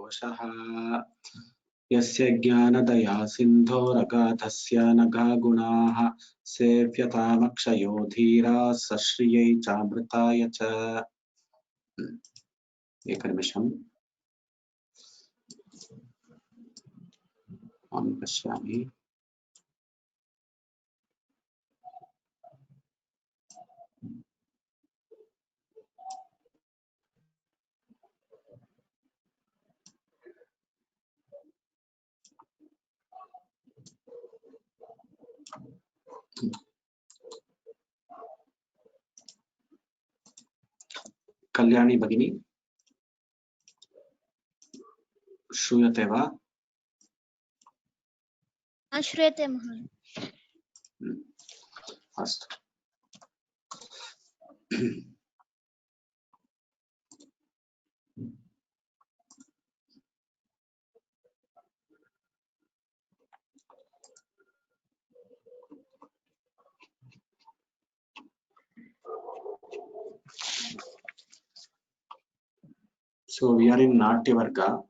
कोशः यस्य ज्ञानदया सिन्धोरगाधस्य नघा गुणाः सेव्यतामक्षयो धीरा सश्रियै चामृताय च। एकनिमिषम् अहं पश्यामि। कल्याणी भगिनी श्रूयते वा? न श्रूयते महोदय। अस्तु। So we are in Natya Varga.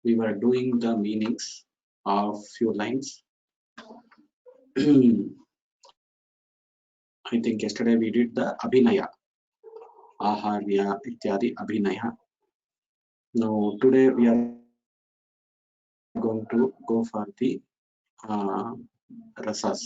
We were doing the meanings of few lines. I think yesterday we did the Abhinaya, Aharya, Ityadi, Abhinaya. Now today we are going to go for the rasas.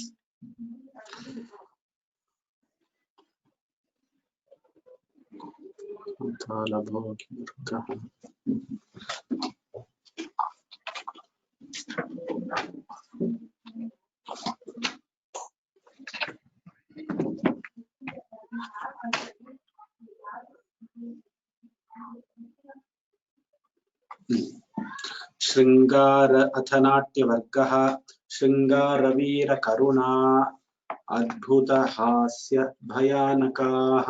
श्रृंगार अथ नाट्यवर्गः श्रृंगारवीर करुणा अद्भुत हास्य भयानकाः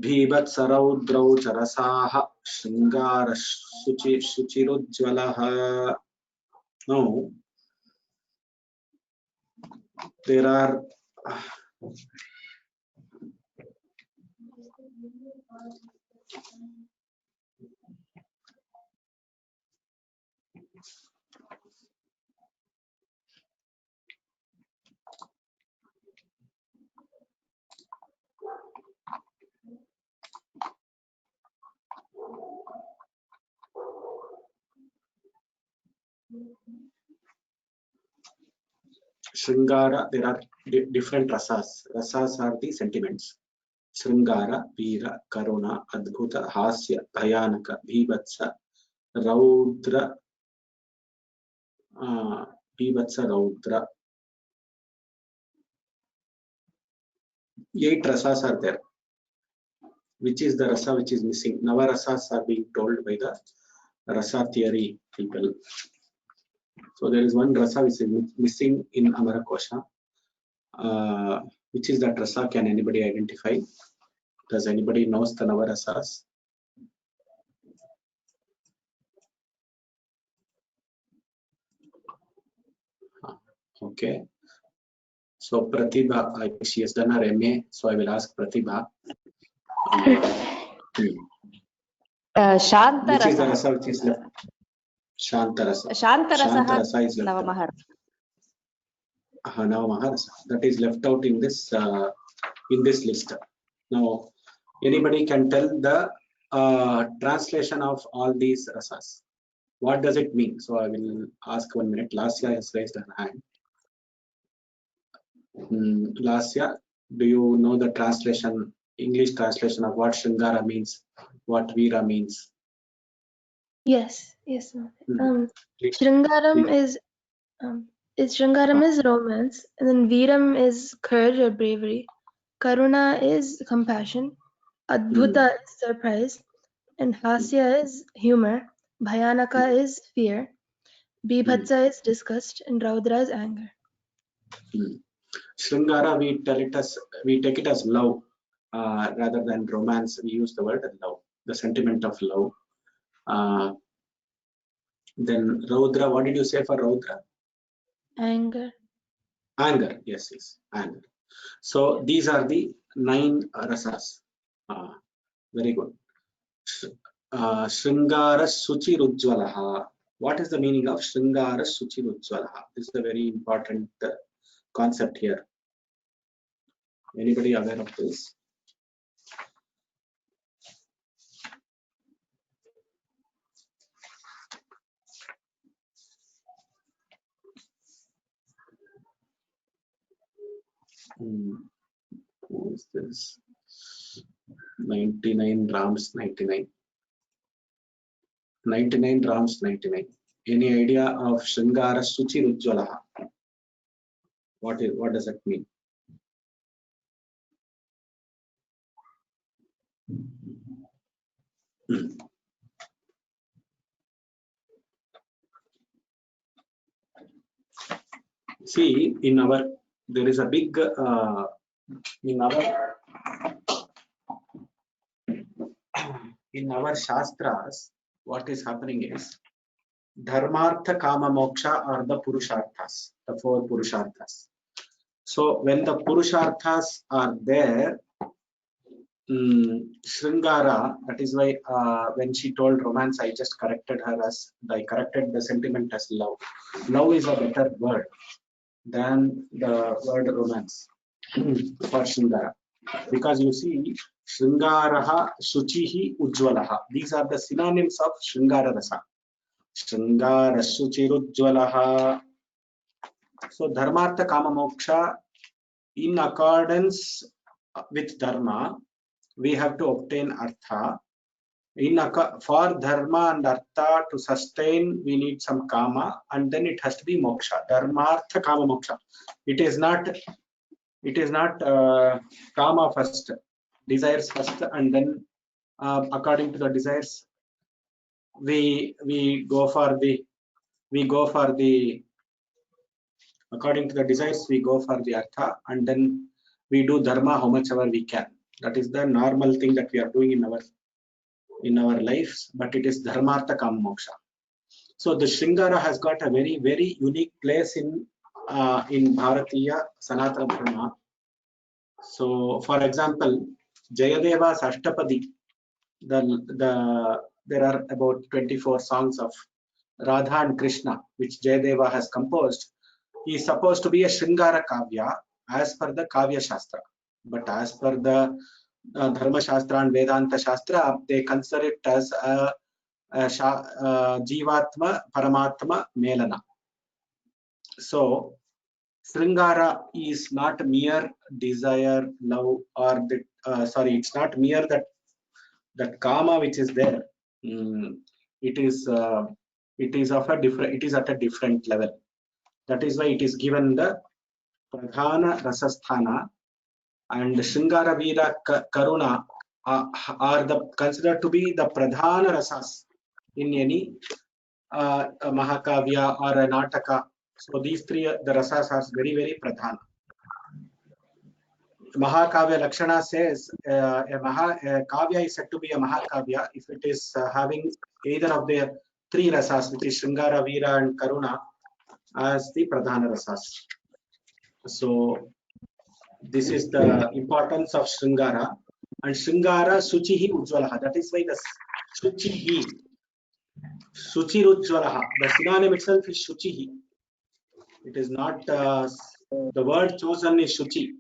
भीभत्सरौद्रौ च रसाः श्रृंगार शुचिरुज्ज्वलः. Now there are Sringara, there are different rasas. Rasas are the sentiments. Sringara, Veera, Karuna, Adbhuta, Hasya, Bhayanaka, Bhivatsa, Raudra, Bhivatsa, Raudra. 8 rasas are there. Which is the rasa which is missing? Nava rasas are being told by the rasa theory people. So there is one rasa which is missing in Amarakosha. Which is that rasa? Can anybody identify? Does anybody knows the Nava rasas? Okay. So Pratibha, she has done her MA, so I will ask Pratibha. Shantarasa. Which is the rasa which is left? Shantarasa. Shantarasa is left out. Navamaharasa. That is left out in this list. Now, anybody can tell the translation of all these rasas. What does it mean? So I will ask 1 minute. Lasya has raised her hand. Lasya, do you know the translation, English translation of what Shringara means, what Veera means? Yes. Shringaram is romance, and then Veeram is courage or bravery. Karuna is compassion. Adbhuta is surprise, and Hasya is humor. Bhayanaka is fear. Bibhatsa is disgust, and Raudra is anger. Shringara, we take it as love rather than romance. We use the word love, the sentiment of love. Then Raudra, what did you say for Raudra? Anger. Anger, yes, anger. So these are the 9 rasas. Very good. Shringara Suchirujjwalaha. What is the meaning of Shringara Suchirujjwalaha? This is a very important concept here. Anybody aware of this? Who is this? 99 Rams 99. 99 Rams 99. Any idea of Shringara Suchirujjwalaha? What does that mean? See, there is a big in our shastras, what is happening is dharmartha, kama, moksha are the purusharthas, the 4 purusharthas. So when the purusharthas are there, Shringara, that is why when she told romance, I just corrected the sentiment as love. Love is a better word than the word romance for Shringara. Because you see, Shringaraha, Shuchihi, Ujjwalaha. These are the synonyms of Shringara Rasa. Shringara Shuchirujjwalaha. So Dharmartha Kama Moksha, in accordance with Dharma, we have to obtain Artha. For Dharma and Artha to sustain, we need some Kama, and then it has to be Moksha. Dharmartha Kama Moksha. It is not Kama first, desires first, and then according to the desires, we go for the according to the desires, we go for the Artha, and then we do Dharma how much ever we can. That is the normal thing that we are doing in our lives, but it is Dharmartha Kama Moksha. So the Shringara has got a very, very unique place in Bharatiya Sanatana Dharma. So for example, Jayadeva's Ashtapadi, there are about 24 songs of Radha and Krishna which Jayadeva has composed. He is supposed to be a Shringara Kavya as per the Kavya Shastra, but as per the Dharma Shastra and Vedanta Shastra, they consider it as a Jivatma Paramatma Melana. So Shringara is not mere desire, love, or it's not mere that Kama which is there. It is at a different level. That is why it is given the Pradhana Rasasthana, and Shringara Veera Karuna are considered to be the Pradhana Rasas in any Mahakavya or a Nataka. So these 3, the Rasas are very, very Pradhana. Mahakavya Lakshana says a Kavya is said to be a Mahakavya if it is having either of the 3 Rasas, which is Shringara, Veera and Karuna, as the Pradhana Rasas. So this is the importance of Shringara. And Shringara Suchihi Ujjwalaha. That is why the Suchihi, Suchirujjwalaha, the synonym itself is Shuchihi. It is not, the word chosen is Shuchi.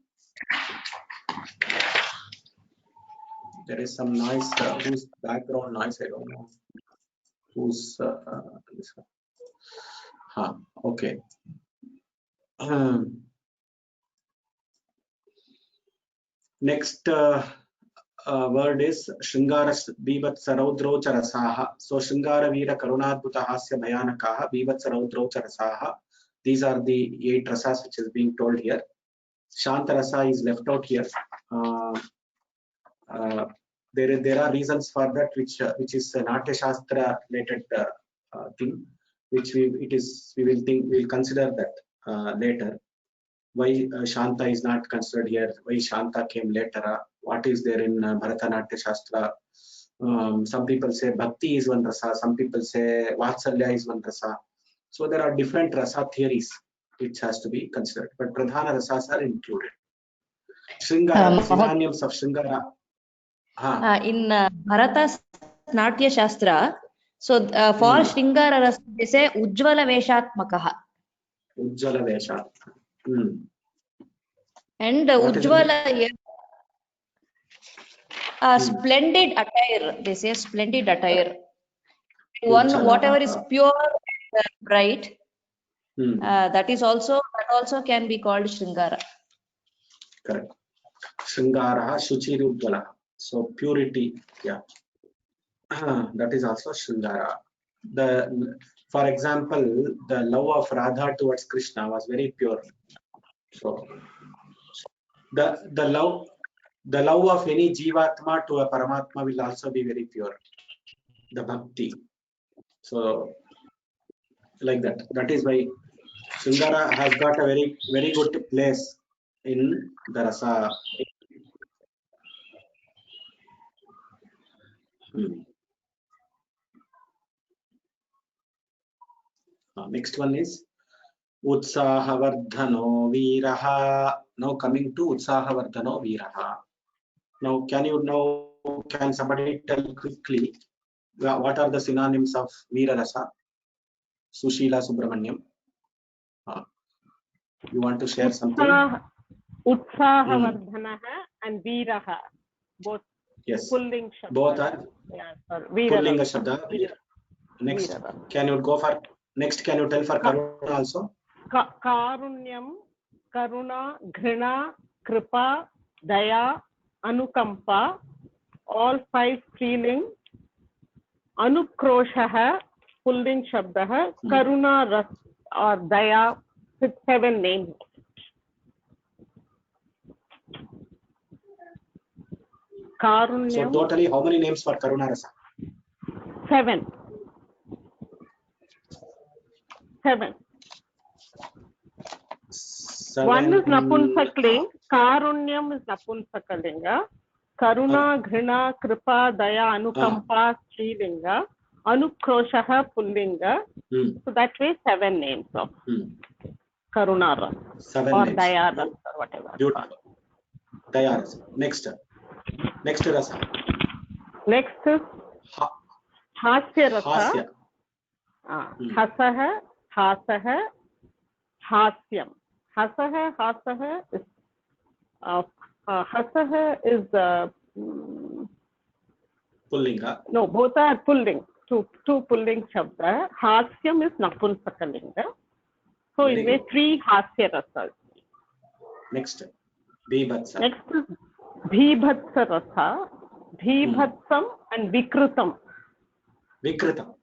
There is some noise, whose background noise, I don't know. Who's this one? Okay. Next word is Shringara Bivatsa Raudrocha Rasaha. So Shringara Veera Karunadbhuta Hasya Bhayanakaha Bivatsa Raudrocha Rasaha. These are the 8 rasas which is being told here. Shanta Rasa is left out here. There are reasons for that, which is a Natya Shastra related thing, which we'll consider that later. Why Shanta is not considered here? Why Shanta came later? What is there in Bharatanatya Shastra? Some people say Bhakti is one rasa. Some people say Vatsalya is one rasa. So there are different rasa theories which has to be considered, but Pradhana rasas are included. Shringara, synonyms of Shringara. In Bharata Natya Shastra. So for Shringara Rasa, they say Ujjvala Veshatmakaha. Ujjala Vesha. And What is the Ujjvala, splendid attire. They say splendid attire. One, Ujjala. whatever is pure and bright, that also can be called Shringara. Correct. Shringara, Shuchiri Ujjala. So purity, yeah. That is also Shringara. For example, the love of Radha towards Krishna was very pure. So the love of any Jivatma to a Paramatma will also be very pure. The bhakti. So like that. That is why Shringara has got a very good place in the rasa. Next one is Utsahavardhano Viraha. Now coming to Utsahavardhano Viraha. Now can somebody tell quickly what are the synonyms of Veera Rasa? Sushila Subramaniam. You want to share something? Utsahavardhanaha and Veeraha. Both. Yes. Pulling Shabda. Both are Pullinga Shabda. Next, can you go for next? Can you tell for Karuna also? Karunyam, Karuna, Ghrina, Kripa, Daya, Anukampa, all 5 striling. Anukroshaha, Pulling Shabdaha, Karuna, Ras or Daya, with 7 names. Karunyam. So totally how many names for Karuna Rasa? 7. 7. One is Napunsakling, Karunyam is Napunsakalinga, Karuna, Ghrina, Kripa, Daya, Anukampa, Strilinga, Anukroshaha, Pullinga. So that way 7 names of Karuna Rasa. 7 or names. Daya Rasa or whatever. Beautiful. Daya Rasa. Next Rasa. Next is Hasya Rasa. Hasya. Hasaha, Hasaha, Hasyam. Hasaha is Hasaha is Pullinga. no, both are pulling. Two pulling shabda. Hasyam is Napunsakalinga. So Very in way 3 Hasya Rasas. Next, Bhibhatsa. Next is Bhibhatsa Rasa, Bhibhatsam and Vikrutam. Vikrutam.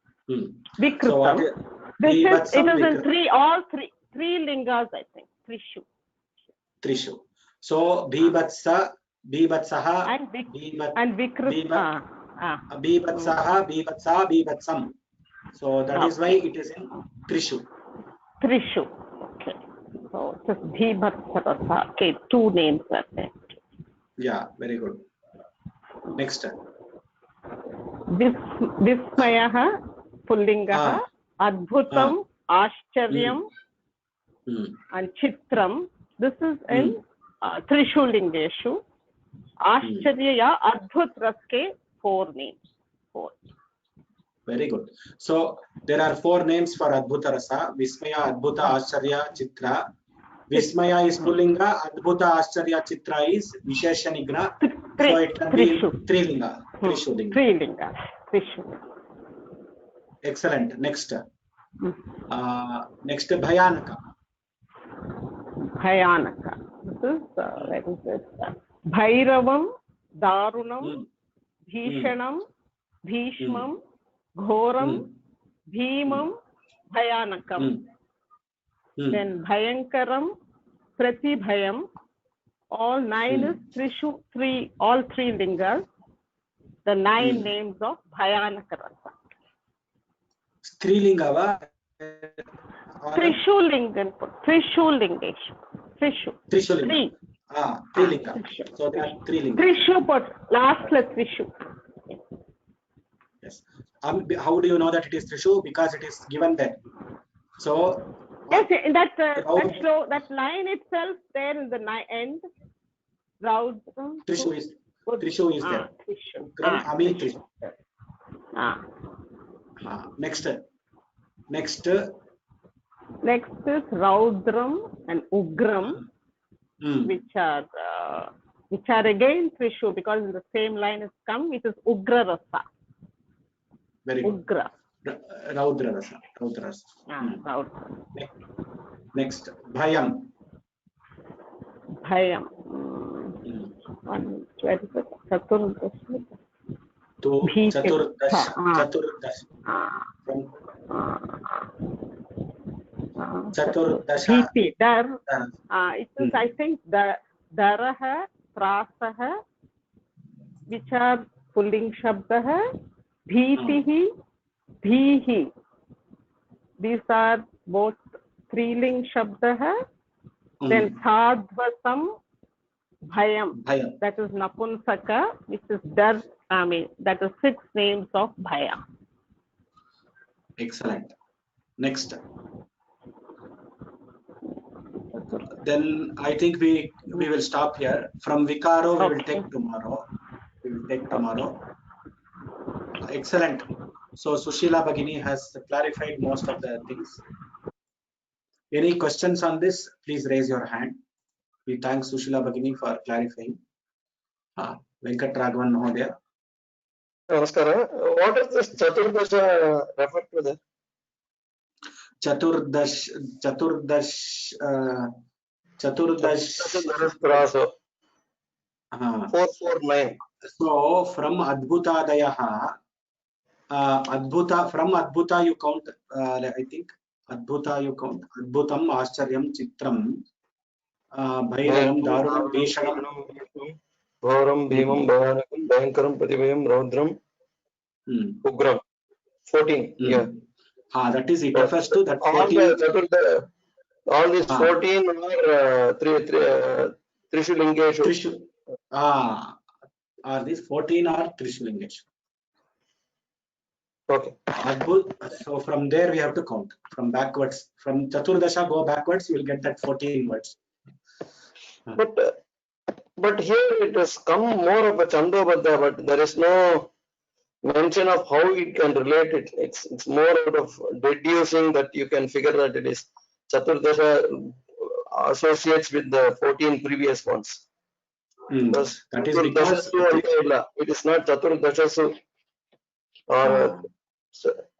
Vikrutam. So what is It is in all three lingas, I think. Trishu. So Bhibhatsaha, and Vikrutam. Bhibhatsaha, Bhibhatsa, Bhibhatsam. So that is why it is in Trishu. Okay. So just Bhibhatsa Rasa. Okay, 2 names are there. Yeah, very good. Next. Vismayaha, Pullingaha, Adbhutam, Ashcharyam, and Chitram. This is in Trishu Lingeshu. Ashcharya, Adbhut Raske, 4 names. 4. Very good. So there are 4 names for Adbhuta Rasa: Vismaya, Adbhuta, Ashcharya, Chitra. Vismaya is Pullinga, Adbhuta, Ashcharya, Chitra is Visheshanigna. So it can be Trilinga. Trilinga. Excellent. Next. Next, Bhayanaka. This is where is it? Bhairavam, Darunam, Bhishanam, Bhishmam, Ghoram, Bhimam, Bhayanakam. Then Bhayankaram, Pratibhayam. All 9 is Trishu, all 3 lingas. The 9 names of Bhayanaka Rasa. Strilinga. Trishu Lingesh. Trishu. Trishulinga. Trilinga. So there are 3 lingas. Trishu, but last Trishu. Yes. How do you know that it is Trishu? Because it is given there. So yes, that line itself there in the end. Trishu is there. Trishu. Next is Raudram and Ugram, which are again Trishu, because in the same line has come, which is Ugra Rasa. Very good. Ugra. Raudra Rasa. Raudra. Next, Bhayam. Bhayam. Chaturdasha. It is, I think, Daraha, Prasaha, which are pulling Shabdaha, Bhitihi, Bhihi. These are both striling Shabdaha. Then Sadvasam, Bhayam. That is Napunsaka, which is Dar. That is 6 names of Bhaya. Excellent. Next. Then I think we will stop here. From Vikaro we will take tomorrow. Excellent. So Sushila Bhagini has clarified most of the things. Any questions on this? Please raise your hand. We thank Sushila Bhagini for clarifying. Venkat Raghavan Mahodaya. Namaskara. What is this Chaturdasha referred to there? Chaturdash. Praso. 449. So from Adbhutadayaha, from Adbhuta you count, I think Adbhuta you count. Adbhutam, Ascharyam, Chitram, Bhairam, Darunam, Bhishanam, Ghoram, Bhimam, Bhayanakam, Bhayankaram, Pratibhayam, Raudram, Ugram. 14. Yeah. That is, it refers to that 14. All these 14 are Trishu Lingeshu. These 14 are Trishu Lingeshu. Okay. So from there we have to count from backwards. From Chaturdasha go backwards, you will get that 14 words. But here it has come more of a Chandobadha, but there is no mention of how it can relate it. It's more out of deducing that you can figure that it is Chaturdasha associates with the 14 previous ones. That is because it is not Chaturdashasu. Or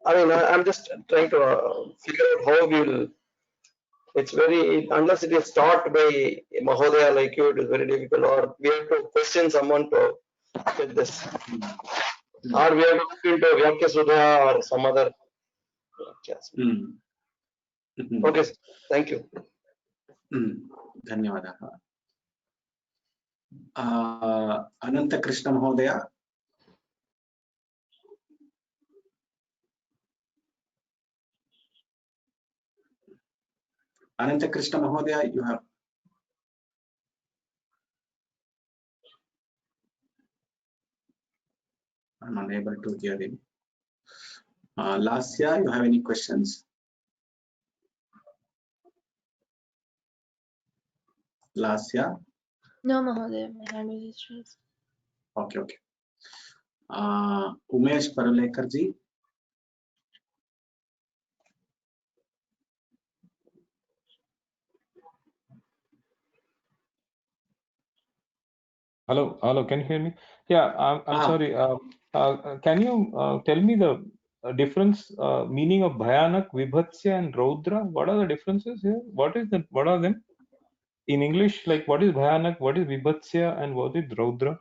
I mean, I'm just trying to figure out how we will. It's very, unless it is taught by Mahodaya like you, it is very difficult, or we have to question someone to get this. Or we have to look into Vyakya Sudha or some other. Okay, thank you. Dhanyavada. Ananta Krishna Mahodaya. Ananta Krishna Mahodaya, you have. I'm unable to hear him. Lasya, you have any questions? Lasya? No, Mahodaya, my hand was raised. Okay. Umesh Parulekarji. Hello, can you hear me? Yeah, I'm sorry. Can you tell me the difference, meaning of Bhayanak, Vibhatsya, and Raudra? What are the differences here? What are them? In English, like what is Bhayanak, what is Vibhatsya, and what is Raudra?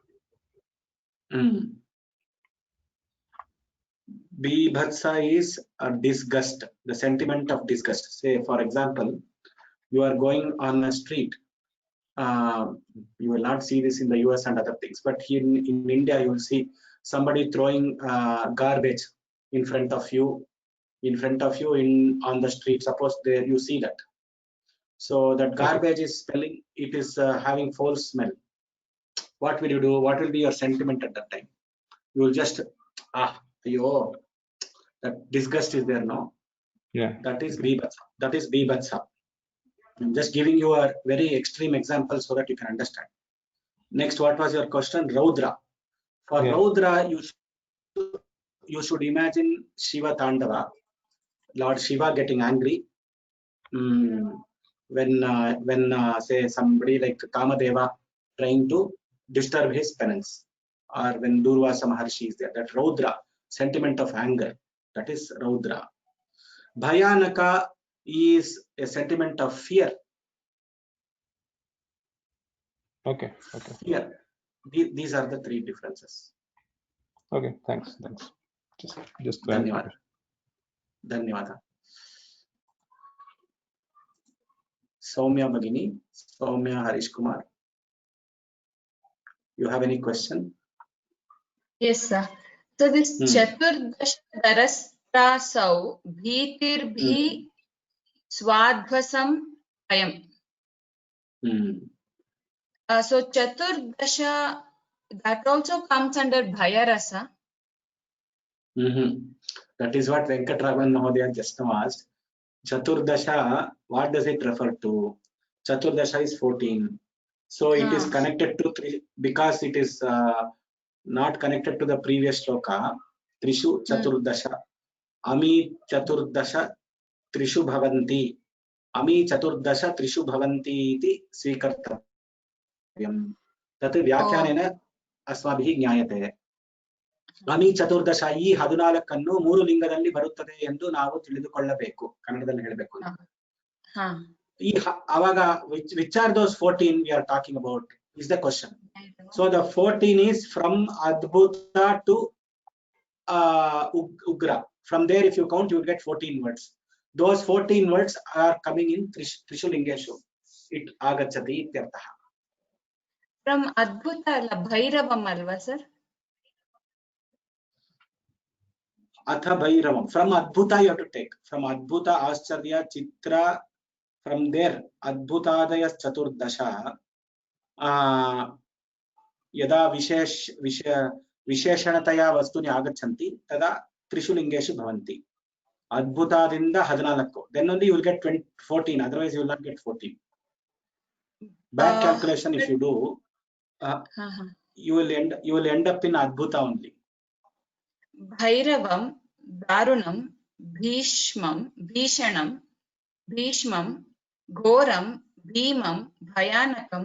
Vibhatsa is a disgust, the sentiment of disgust. Say, for example, you are going on a street. You will not see this in the US and other things, but here in India, you will see somebody throwing garbage in front of you on the street. Suppose there you see that. So that garbage is smelling, it is having foul smell. What will you do? What will be your sentiment at that time? You will just, that disgust is there now. Yeah. That is Vibhatsa. I'm just giving you a very extreme example so that you can understand. Next, what was your question? Raudra. For Raudra, you should you should imagine Shiva Tandava, Lord Shiva getting angry. When say somebody like Kamadeva trying to disturb his penance, or when Durvasa Maharshi is there, that Raudra, sentiment of anger, that is Raudra. Bhayanaka is a sentiment of fear. Okay. Fear. These are the three differences. Okay, thanks. Just Dhanyawad. Dhanyawad. Soumya Bhagini, Soumya Harish Kumar. You have any question? Yes, sir. So this Chaturdash Darasrasau Bhitir Swadhvasam Ayam. So Chaturdasha, that also comes under Bhayarasa. That is what Venkatraman Mahodaya just now asked. Chaturdasha, what does it refer to? Chaturdasha is 14. So it is connected to 3 because it is not connected to the previous shloka. Trishu Chaturdasha. Ami Chaturdasha Trishu Bhavanti. Ami Chaturdasha Trishu Bhavanti iti svikartavyam. Tat vyakyanena asmabhihi ಜ್ಞಾಯತೆ. ಅಮಿ ಚತುರ್ದಶ ಈ 14 ಮೂರು ಲಿಂಗದಲ್ಲಿ ಬರುತ್ತದೆ ಎಂದು ನಾವು ತಿಳಿದುಕೊಳ್ಳಬೇಕು. ಕನ್ನಡದಲ್ಲಿ ಹೇಳಬೇಕು. ಈ ಅವಾಗ which are those 14 we are talking about is the question. So the 14 is from Adbhuta to Ugra. From there if you count you will get 14 words. Those 14 words are coming in Trishu Lingeshu. It agachati ityartha. From Adbhuta la Bhairavam alva sir? Atha Bhairavam. From Adbhuta you have to take. From Adbhuta, Ascharya, Chitra. From there, Adbhutadaya Chaturdasha. Yada Visheshanataya Vastuni Agachanti, Tada Trishu Lingeshu Bhavanti. Adbhutadinda 14. Then only you will get 14. Otherwise, you will not get 14. Back calculation, if you do, you will end up in Adbhuta only. Bhairavam, Darunam, Bhishmam, Bhishanam, Bhishmam, Ghoram, Bhimam, Bhayanakam,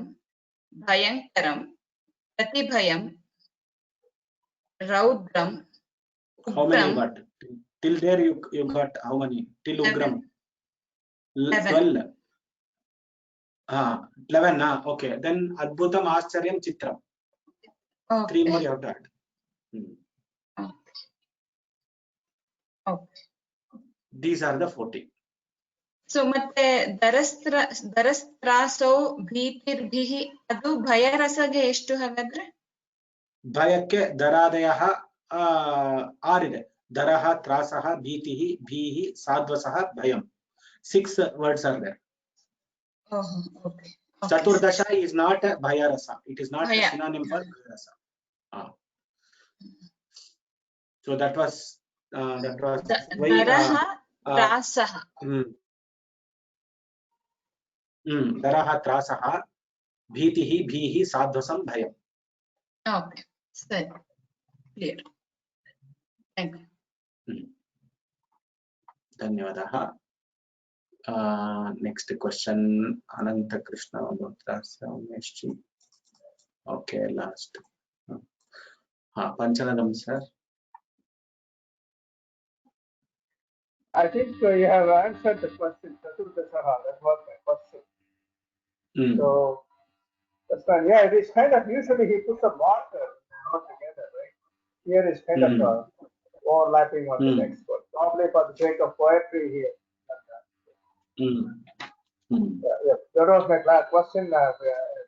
Bhayankaram, Pratibhayam, Raudram, How many you got? Till there you got how many? Till Ugram? 12. 11. Okay. Then Adbhutam, Ascharyam, Chitram. Okay. 3 more you have to add. Okay. These are the 40. So ಮತ್ತೆ ದರಸ್ತ್ರಾಸೋ ಭೀತಿರ್ಭಿಹಿ ಅದು ಭಯರಸಗೆ ಎಷ್ಟು ಹಾಗಾದ್ರೆ? ಭಯಕ್ಕೆ ದರಾದಯಃ 6 ಇದೆ. ದರಹ, ತ್ರಾಸಃ, ಭೀತಿಃ, ಭೀಹಿ, ಸಾಧ್ವಸಃ, ಭಯಂ. 6 words are there. Okay. Chaturdasha is not a bhayarasa. It is not a synonym for bhayarasa. So that was Daraha, Trasaha. Daraha, Trasaha, Bhitihi, Bhihi, Sadhvasam, Bhayam. Okay, so clear. Thank you. Dhanyavadaha. Next question, Ananta Krishna Mudra. Okay, last. Panchanadam, sir. I think you have answered the question. Chaturdashaha, that was my question. So that's fine. Yeah, it is kind of usually he puts a marker all together, right? Here is kind of overlapping on the next one. Probably for the sake of poetry here. Yeah, that was my question.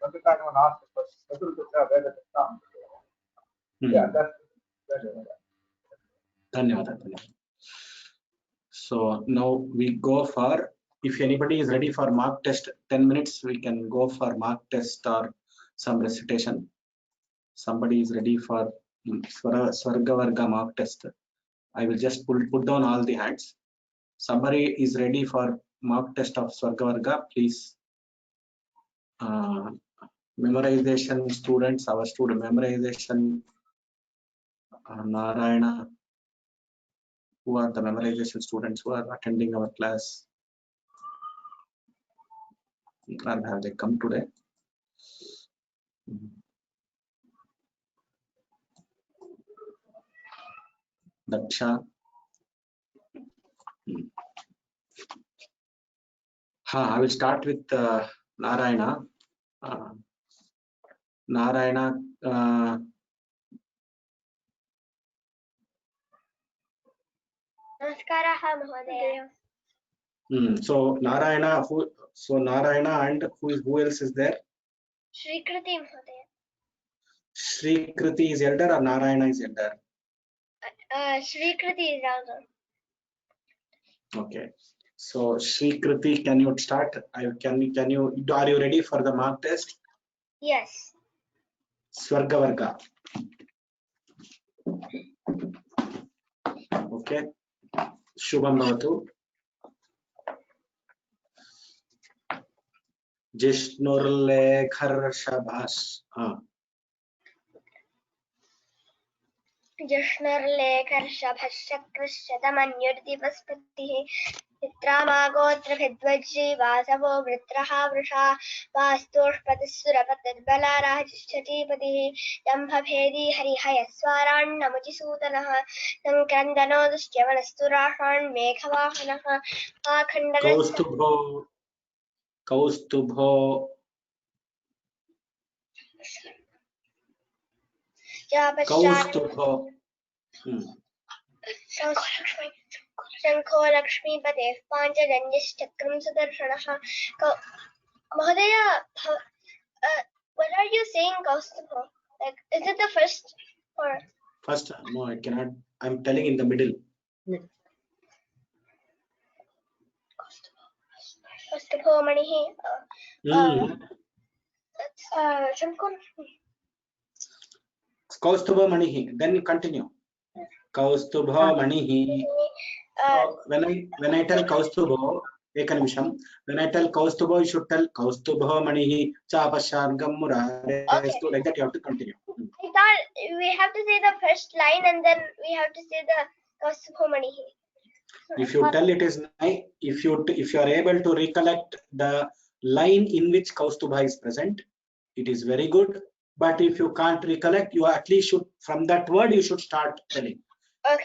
Venkatraman asked the question. Chaturdashaha, where does it come? Yeah, that's Dhanyawad. So now we go for, if anybody is ready for mark test, 10 minutes, we can go for mark test or some recitation. Somebody is ready for Swargavarga mark test. I will just put down all the hands. Somebody is ready for mark test of Swargavarga, please. Memorization students, our student memorization, Narayana. Who are the memorization students who are attending our class? Or have they come today? Daksha. I will start with Narayana. Narayana. Namaskaraha Mahodaya. So Narayana, Narayana and who else is there? Shri Kriti Mahodaya. Shri Kriti is elder or Narayana is elder? Shri Kriti is elder. Okay. So Shri Kriti, can you start? Are you ready for the mark test? Yes. Swarga Varga. Okay. Shubham Bhavatu. Jishnurlekhar Shabas. जष्णर्लेखर्षभशक्रश्शतमन्युर्दिवस्पतिः चित्रामागोत्रभिद्वज्री वासवो वृत्रहा Vrusha वास्तोष्पतिस्सुरपतिर्बलाराजिष्ठतीपतिः जम्भभेदी हरिहयस्वारान्नमुचिसूदनः सङ्क्रन्दनो दुष्ट्यवनस्तुराषान् मेघवाहनः Kaustubho. शंखो लक्ष्मीपतेः पाञ्चजन्यश्चक्रं Sudarshan Mahodaya, what are you saying, Kaustubho? Like, is it the first or? First, no, I cannot. I'm telling in the middle. Kaustubho Manihi. Kaustubha Manihi. Then you continue. Kaustubha Manihi. So when I tell Kaustubha, when I tell Kaustubha, you should tell Kaustubha Manihi Chapashargam Murare. Okay. So like that you have to continue. I thought we have to say the first line and then we have to say the Kaustubha Manihi. If you tell it is nice, if you are able to recollect the line in which Kaustubha is present, it is very good. But if you can't recollect, you at least should, from that word you should start telling. Okay.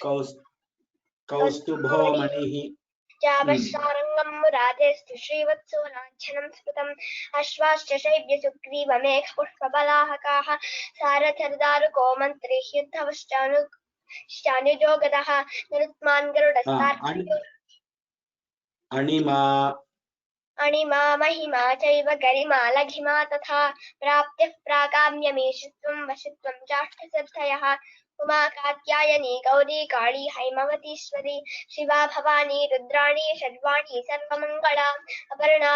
Kaustubho Manihi. Javasharangam Muradestu Srivatso Lanchanam Sputam Ashvascha Shaibya Sugriva Pushpabalahakaha Sarathardaru Komantri Hyuddhavashtanu Shanujogadaha Nirutman Garudastar Anima Mahima Chaiva Garima Laghima Tatha Praptya Prakamyamishitvam Vashitvam Chashtasarthayaha Uma Katyayani Gauri Kali Haimavatishwari Shiva Bhavani Rudrani Shadvani Sarvamangala Aparna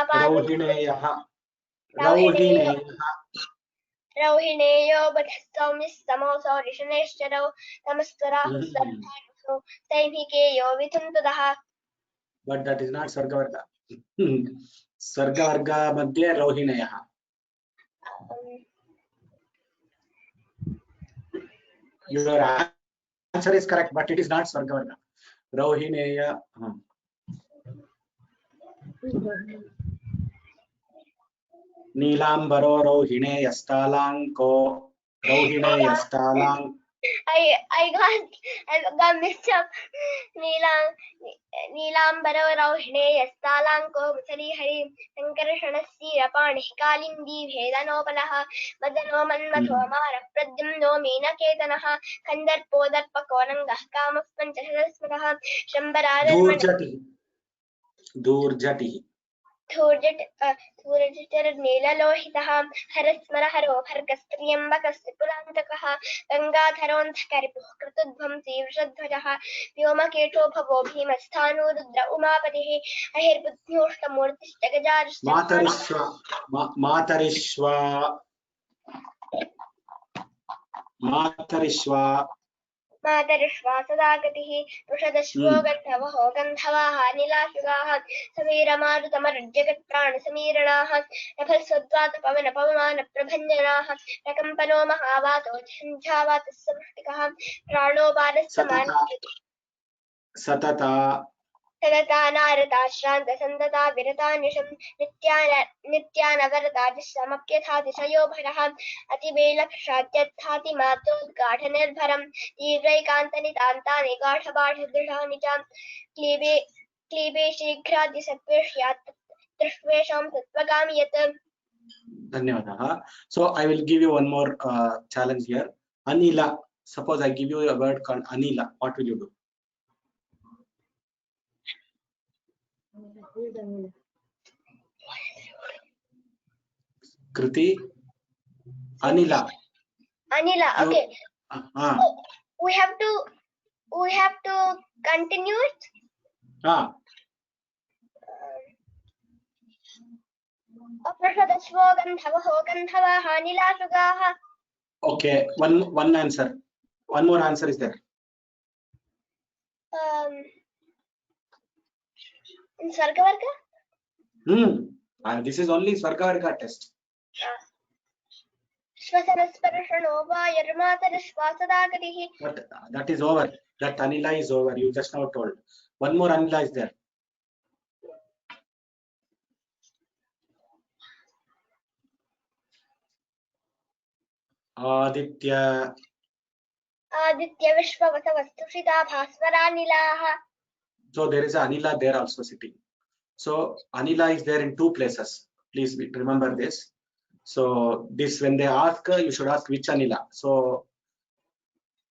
Rauhineyo Badhastomis Samoso Rishaneshcharo Tamastarahu Sarthanuso Saimhikeyo Vituntudaha. But that is not Sargavarga. Sargavarga Madhya Rauhineyaha. Your answer is correct, but it is not Sargavarga. Rauhineya. Nilambaro Rauhineyastalanko. Rauhineyastalang. I got mixed up. Nilambaro Rauhineyastalanko Muthali Hari Sankarshanasya Pani Kalindi Vedanopalaha Madano Manmatho Amara Pradyumno Meenaketanaha Kandar Podar Pakonangah Kamas Panchasmataha Shambaradar Durjati. Thurjatar Nilalohitaha Harasmara Haro Harkastriyambakasipulantakah Gangadharonthakaripur Kratudvam Tivshadhvajaha Vyoma Bhavo Bhimasthanu Rudra Umapatihi Ahirbudhyushtamurtistagajarishta Matarishwa Matarishva Sadagatihi Pushadashvo Gandhavaho Gandhavaha Nilashagaha Samiramarutamarajagat Prana Samiranaha Nabhaswadvata Pavana Pavamana Prabhanjanaha Rakampano Mahavato Jhanjhavata Samastikaha Prano Badasamana Satata. Sadatanaarata Shranta Sandata Viratanisham Nityanavaratati Samapyathati Sayobharaha Atibela Shatyatati Mato Garthanirbaram Tivraikantanit Antani Garthabadhidrishanicam Klibe Shigradi Satvishyat Trishvesham Tatvagamiyatam. Dhanyavadaha. So I will give you one more challenge here. Anila. Suppose I give you a word called Anila. What will you do? Kriti. Anila. Anila. Okay. Oh, we have to continue it. Okay, one answer. One more answer is there. In Swargavarga? This is only Swargavarga test. But that is over. That Anila is over. You just now told. One more Anila is there. Aditya. Aditya Vishwavata Vastushita Bhasvara Nilaha. So there is Anila there also sitting. So Anila is there in two places. Please remember this. So this when they ask, you should ask which Anila. So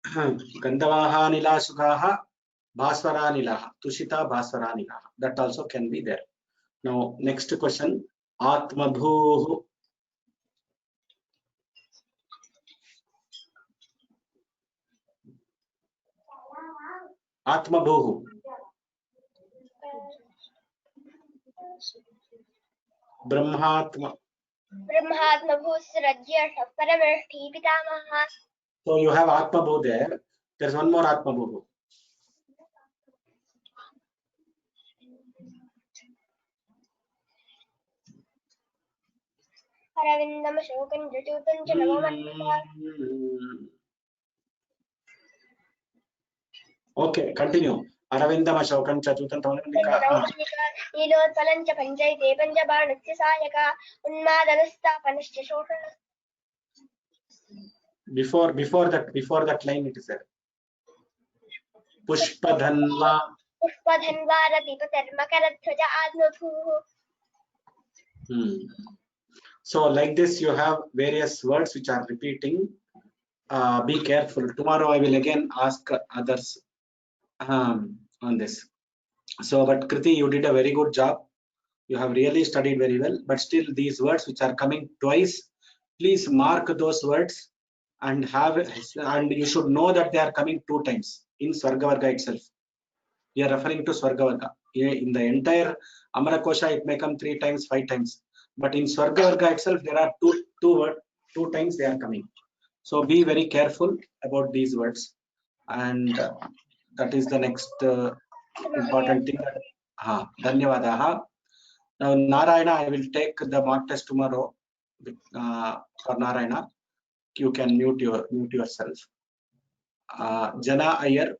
Gandhavaha Anila Sukhaha Bhasvara Nilaha Tushita Bhasvara Nilaha. That also can be there. Now next question. Atmabhuhu. Atmabhuhu. Brahmatma. Brahmatma Bhusrajya Paramarthi Pitamaha. So you have Atmabhu there. There's one more Atmabhu. Aravindam Shokan Jatutan Janavamanta. Okay, continue. Aravindam Ashokan Chatutan Nilotpalancha Panjayate Panjabanatya Sayaka Unmadanasta Panascha Shokan. Before that line it is there. Pushpadhanva. Pushpadhanva Ratipatarmakarathaja Adnabhuhu. So like this you have various words which are repeating. Be careful. Tomorrow I will again ask others on this. So but Kriti, you did a very good job. You have really studied very well, but still these words which are coming twice, please mark those words and you should know that they are coming 2 times in Swargavarga itself. We are referring to Swargavarga. In the entire Amarakosha it may come 3 times, 5 times, but in Swargavarga itself there are 2 times they are coming. So be very careful about these words, and that is the next important thing. Dhanyavadaha. Now Narayana, I will take the mock test tomorrow for Narayana. You can mute yourself. Jana Iyer.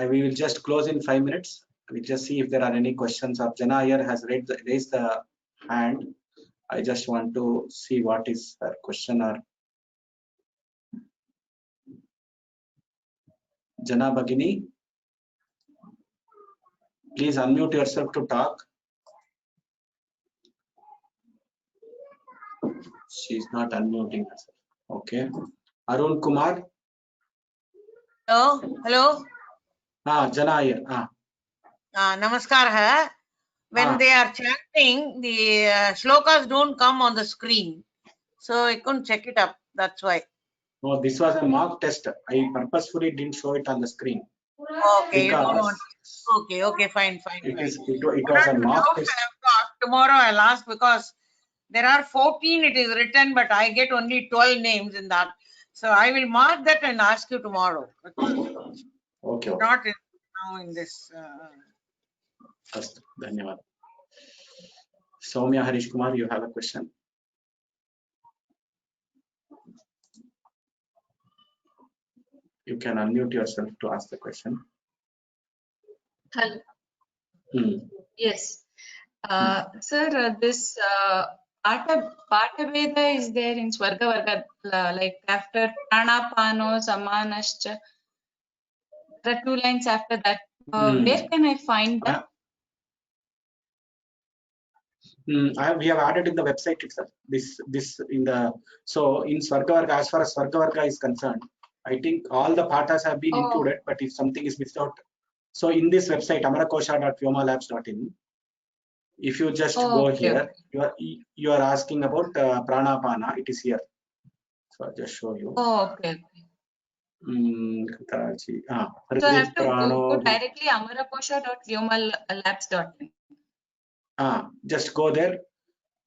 We will just close in 5 minutes. We just see if there are any questions. Jana Iyer has raised the hand. I just want to see what is her question. Or Jana Bhagini, please unmute yourself to talk. She's not unmuting herself. Okay. Arun Kumar. Hello. Jana Iyer. Namaskar. When they are chanting, the shlokas don't come on the screen, so I couldn't check it up. That's why. No, this was a mock test. I purposefully didn't show it on the screen. Okay, you don't want. Okay, fine. It was a mock test. Tomorrow I'll ask, because there are 14 it is written, but I get only 12 names in that. So I will mark that and ask you tomorrow. Okay. Not now in this. Dhanyavad. Soumya Harish Kumar, you have a question? You can unmute yourself to ask the question. Hello. Yes. Hmm. Sir, this Pata Veda is there in Swarga Varga, like after Pranapano, Samanascha. The 2 lines after that. Where can I find that? We have added in the website itself. This in the in Swarga Varga, as far as Swarga Varga is concerned, I think all the patas have been included, but if something is missed out, so in this website amarakosha.vyomalabs.in, if you just go here, you are asking about pranapana. It is here. So I'll just show you. Okay. So I have to go directly amarakosha.vyomalabs.in. Just go there.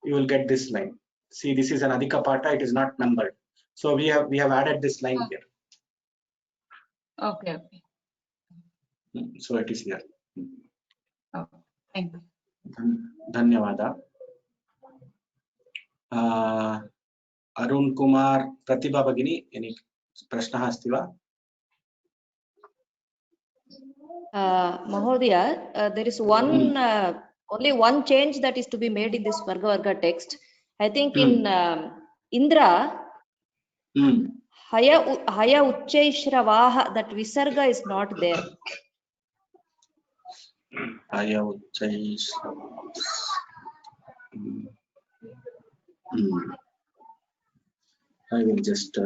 You will get this line. See, this is an Adhika Pata. It is not numbered. So we have added this line here. Okay. So it is here. Okay. Thank you. Dhanyavada. Arun Kumar, Pratibha Bhagini, any prashna asti va? Mahodaya, there is one only one change that is to be made in this Varga Varga text. I think in Indra, Haya Uchchaishravaha, that Visarga is not there. Haya Uchchaishravaha. I will just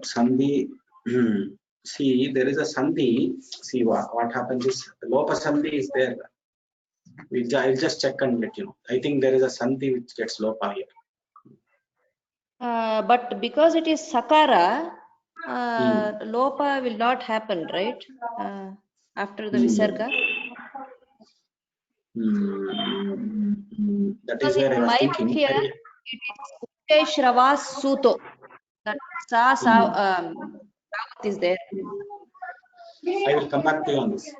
Sandhi. See, there is a Sandhi. See what happens is the Lopa Sandhi is there. I'll just check and let you know. I think there is a Sandhi which gets Lopa here. But because it is Sakara, Lopa will not happen, right? After the Visarga. That is where I was thinking. Here, it is Uchchaishravas Suto. That is there. I will come back to you on this.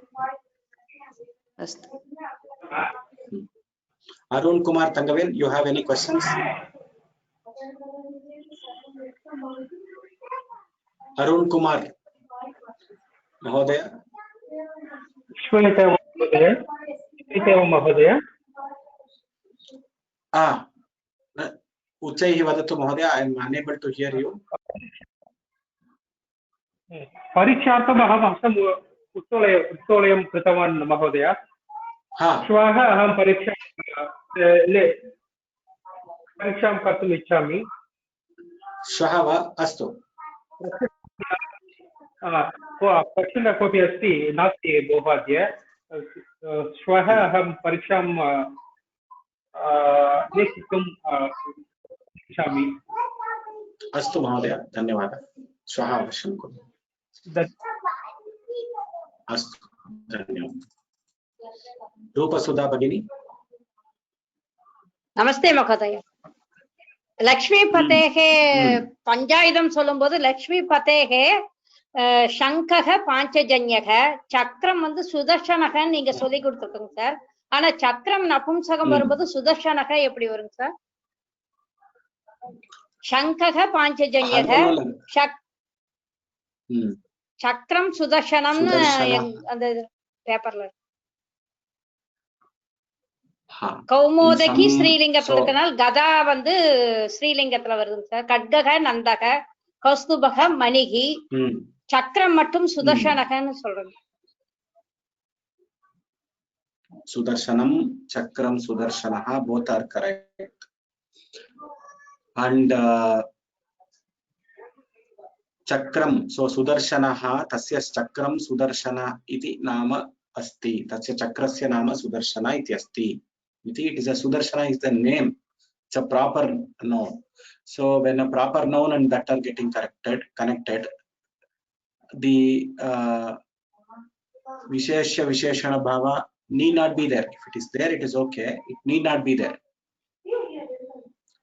Arun Kumar Tangavel, you have any questions? Arun Kumar Mahodaya. Shweta Mahodaya. Uchchaihi vadatu Mahodaya, I am unable to hear you. परीक्षार्थम् अहं उत्तोलनं कृतवान् महोदय. श्वः अहं परीक्षां कर्तुम् इच्छामि. श्वः वा? अस्तु. प्रश्नः कोऽपि अस्ति नास्ति महोदय. श्वः अहं परीक्षां लेखितुम् इच्छामि. अस्तु महोदय, धन्यवादः. श्वः अवश्यं कुर्मः. अस्तु, धन्यवादः. रूपसुधा भगिनी. नमस्ते महोदय. लक्ष्मीपतेः पञ्चायुधं சொல்லும்போது लक्ष्मीपतेः शङ्खः पाञ्चजन्यः சக்கரம் வந்து சுதர்சனகன்னு நீங்க சொல்லி கொடுத்துருக்கீங்க சார். ஆனா சக்கரம் நபும்சகம் வரும்போது சுதர்சனக எப்படி வருங்க சார்? शङ्खः पाञ्चजन्यः சக்கரம் சுதர்சனம்னு அந்த பேப்பர்ல கௌமோதகி ஸ்ரீலிங்கத்துல இருக்கனால கதா வந்து ஸ்ரீலிங்கத்துல வருதுங்க சார். கட்கக நந்தக கௌஸ்துபக மணிகி சக்கரம் மட்டும் சுதர்சனகன்னு சொல்றேன். Sudarshanam, Chakram, Sudarshanaha, both are correct. And Chakram, so Sudarshanaha, tasya Chakram Sudarshana iti nama asti. Tasya Chakrasya nama Sudarshana iti asti. It is a Sudarshana is the name. It's a proper noun. So when a proper noun and that are getting connected, the Visheshya Visheshana Bhava need not be there. If it is there, it is okay. It need not be there.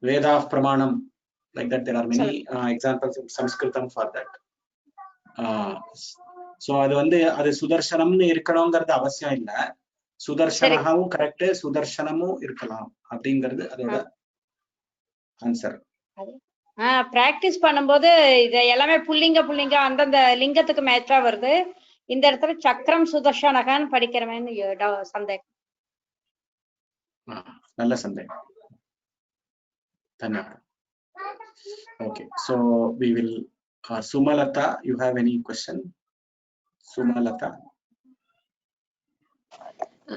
Veda of Pramanam, like that, there are many examples in Sanskritam for that. So அது வந்து அது சுதர்சனம்னு இருக்கணும்ங்கிறது அவசியம் இல்ல. சுதர்சனமும் correct, சுதர்சனமும் இருக்கலாம் அப்படிங்கிறது அதோட answer. Practice பண்ணும்போது இது எல்லாமே புல்லிங்க அந்தந்த லிங்கத்துக்கு மேட்சா வருது. இந்த இடத்துல சக்கரம் சுதர்ஷனகன் படிக்கிறவன் சந்தேகம். நல்ல சந்தேகம். தன்யவாதம். Okay, so we will Sumalata, you have any question? Sumalata.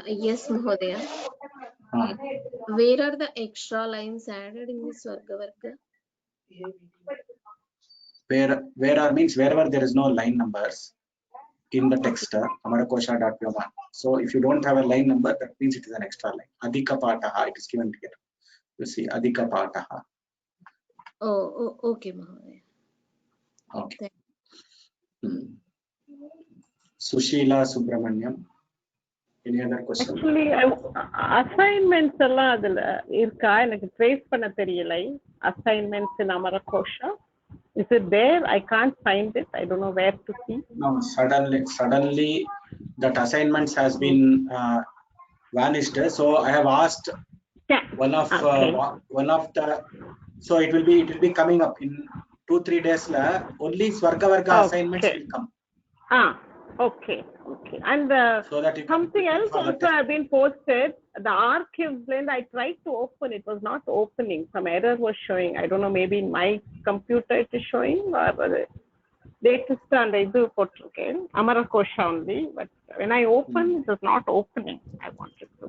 Yes, Mahodaya. Where are the extra lines added in this Vargavarga? Where are means wherever there is no line numbers in the text, amarakosha.vyoma. So if you don't have a line number, that means it is an extra line. Adhika pataha, it is given here. You see, Adhika pataha. Oh, okay, Mahodaya. Okay. Sushila Subramaniam. Any other question? Actually, assignments எல்லாம் அதுல இருக்கா? எனக்கு trace பண்ண தெரியல. Assignments in Amarakosha. Is it there? I can't find it. I don't know where to see. No, suddenly that assignments has been vanished. So I have asked one of the. So it will be coming up in 2-3 days. Only Swargavarga assignments will come. Okay. And so that something else also have been posted. The archives blend, I tried to open, it was not opening. Some error was showing. I don't know, maybe in my computer it is showing, or latest and I do put Amarakosha only. But when I open, it is not opening. I wanted to.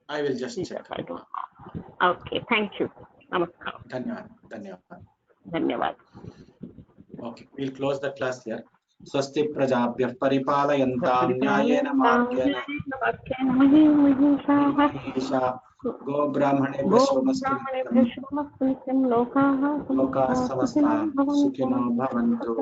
I will just check. I don't know. Okay, thank you. Namaskar. Dhanyavad. Okay, we'll close the class here. स्वस्ति प्रजाभ्यः परिपालयन्तां न्यायेन मार्गेण महीषा गोब्राह्मणेभ्यः सोमस्कृत्यं लोकाः समस्ताः सुखिनो भवन्तु।